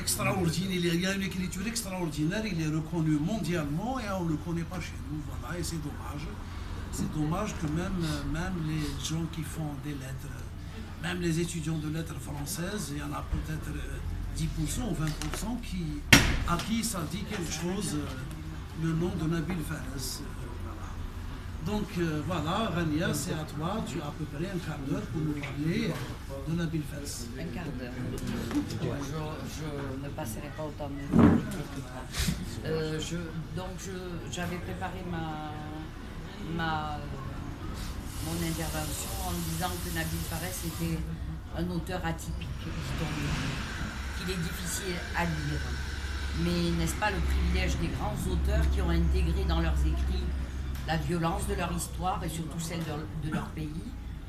extraordinaire, il y a une écriture extraordinaire, il est reconnu mondialement et on ne le connaît pas chez nous. Voilà, et c'est dommage. C'est dommage que même les gens qui font des lettres, même les étudiants de lettres françaises, il y en a peut-être 10% ou 20% à qui ça dit quelque chose, le nom de Nabil Fares. Donc voilà, Rania, c'est à toi, tu as à peu près un quart d'heure pour nous parler de Nabil Fares. Un quart d'heure. Je ne passerai pas autant de temps. J'avais préparé mon intervention en disant que Nabil Fares était un auteur atypique, qu'il est difficile à lire. Mais n'est-ce pas le privilège des grands auteurs qui ont intégré dans leurs écrits la violence de leur histoire et surtout celle de leur pays,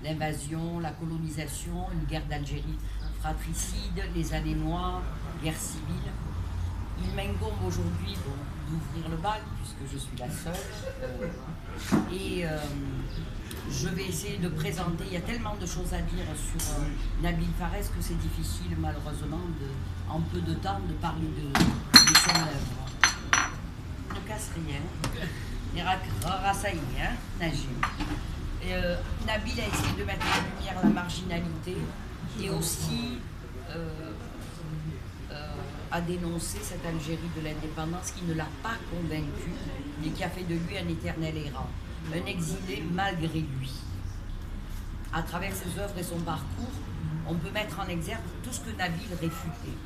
l'invasion, la colonisation, une guerre d'Algérie fratricide, les années noires, guerre civile. Il m'incombe aujourd'hui d'ouvrir le bal puisque je suis la seule je vais essayer de présenter, il y a tellement de choses à dire sur Nabil Fares que c'est difficile malheureusement en peu de temps de parler de son œuvre. Ne casse rien. Najim. Nabil a essayé de mettre en lumière la marginalité et aussi a dénoncé cette Algérie de l'indépendance qui ne l'a pas convaincu et qui a fait de lui un éternel errant, un exilé malgré lui. À travers ses œuvres et son parcours, on peut mettre en exergue tout ce que Nabil réfutait.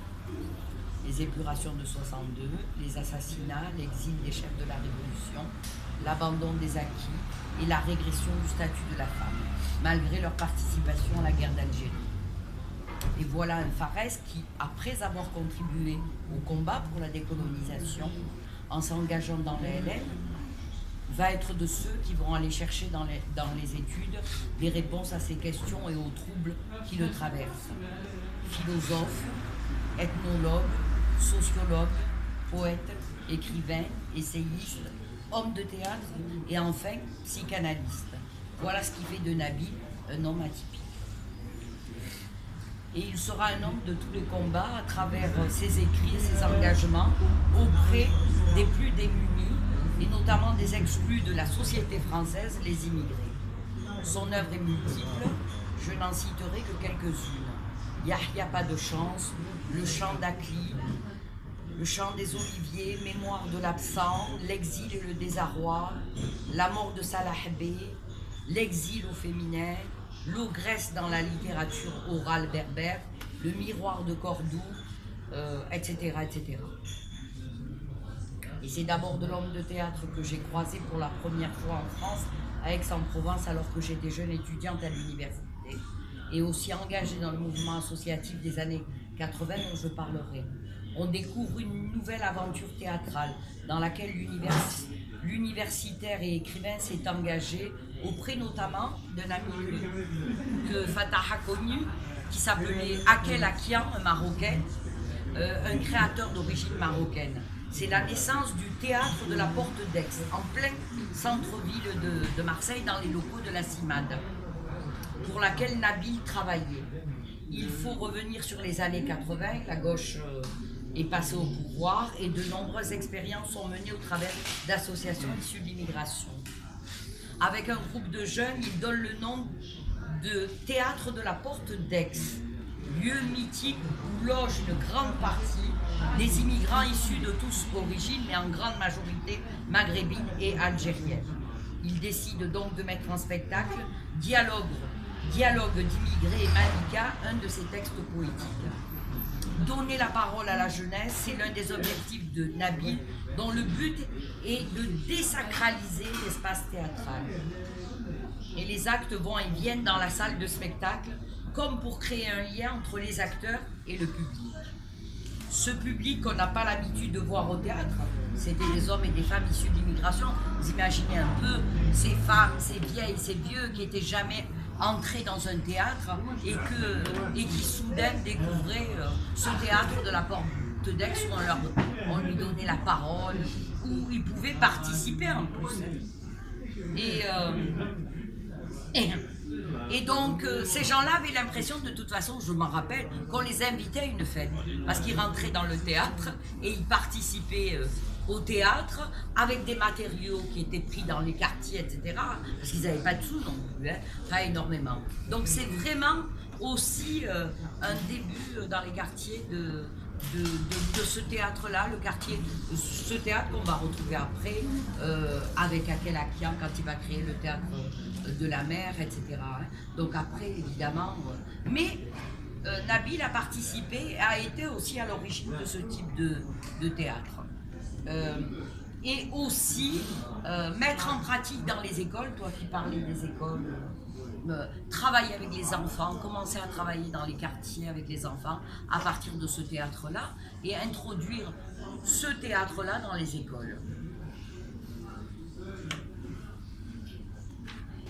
Les épurations de 62, les assassinats, l'exil des chefs de la Révolution, l'abandon des acquis et la régression du statut de la femme, malgré leur participation à la guerre d'Algérie. Et voilà un Fares qui, après avoir contribué au combat pour la décolonisation, en s'engageant dans les LN, va être de ceux qui vont aller chercher dans les études des réponses à ces questions et aux troubles qui le traversent. Philosophe, ethnologue, sociologue, poète, écrivain, essayiste, homme de théâtre et enfin psychanalyste. Voilà ce qui fait de Nabil un homme atypique. Et il sera un homme de tous les combats à travers ses écrits et ses engagements auprès des plus démunis et notamment des exclus de la société française, les immigrés. Son œuvre est multiple, je n'en citerai que quelques-unes. Yahya pas de chance, le chant d'Akli, le chant des oliviers, mémoire de l'absent, l'exil et le désarroi, la mort de Salah Bey, l'exil au féminin, l'ogresse dans la littérature orale berbère, le miroir de Cordoue, etc., etc. Et c'est d'abord de l'homme de théâtre que j'ai croisé pour la première fois en France, à Aix-en-Provence, alors que j'étais jeune étudiante à l'université, et aussi engagée dans le mouvement associatif des années 80 dont je parlerai. On découvre une nouvelle aventure théâtrale dans laquelle l'universitaire et écrivain s'est engagé auprès notamment d'un ami que Fatah a connu, qui s'appelait Akel Akian, un Marocain, un créateur d'origine marocaine. C'est la naissance du théâtre de la Porte d'Aix, en plein centre-ville de Marseille, dans les locaux de la CIMAD, pour laquelle Nabil travaillait. Il faut revenir sur les années 80, la gauche est passée au pouvoir et de nombreuses expériences sont menées au travers d'associations issues de l'immigration. Avec un groupe de jeunes, il donne le nom de Théâtre de la Porte d'Aix, lieu mythique où loge une grande partie des immigrants issus de tous origines, mais en grande majorité maghrébine et algérienne. Il décide donc de mettre en spectacle Dialogue d'immigrés et Malika, un de ses textes poétiques. Donner la parole à la jeunesse, c'est l'un des objectifs de Nabil, dont le but est de désacraliser l'espace théâtral. Et les actes vont et viennent dans la salle de spectacle, comme pour créer un lien entre les acteurs et le public. Ce public qu'on n'a pas l'habitude de voir au théâtre, c'était des hommes et des femmes issus de l'immigration. Vous imaginez un peu ces femmes, ces vieilles, ces vieux qui n'étaient jamais entrés dans un théâtre et qui soudain découvraient ce théâtre de la Porte d'Aix où on lui donnait la parole, où ils pouvaient participer en plus. Et donc, ces gens-là avaient l'impression, de toute façon, je m'en rappelle, qu'on les invitait à une fête. Parce qu'ils rentraient dans le théâtre et ils participaient au théâtre avec des matériaux qui étaient pris dans les quartiers, etc. Parce qu'ils n'avaient pas de sous non plus, hein, pas énormément. Donc, c'est vraiment aussi un début dans les quartiers de ce théâtre-là, ce théâtre qu'on va retrouver après avec Akel Akian quand il va créer le théâtre de la mer, etc. Donc après, évidemment, mais Nabil a participé, a été aussi à l'origine de ce type de théâtre. Et aussi mettre en pratique dans les écoles, toi qui parlais des écoles, travailler avec les enfants, commencer à travailler dans les quartiers avec les enfants à partir de ce théâtre-là et introduire ce théâtre-là dans les écoles.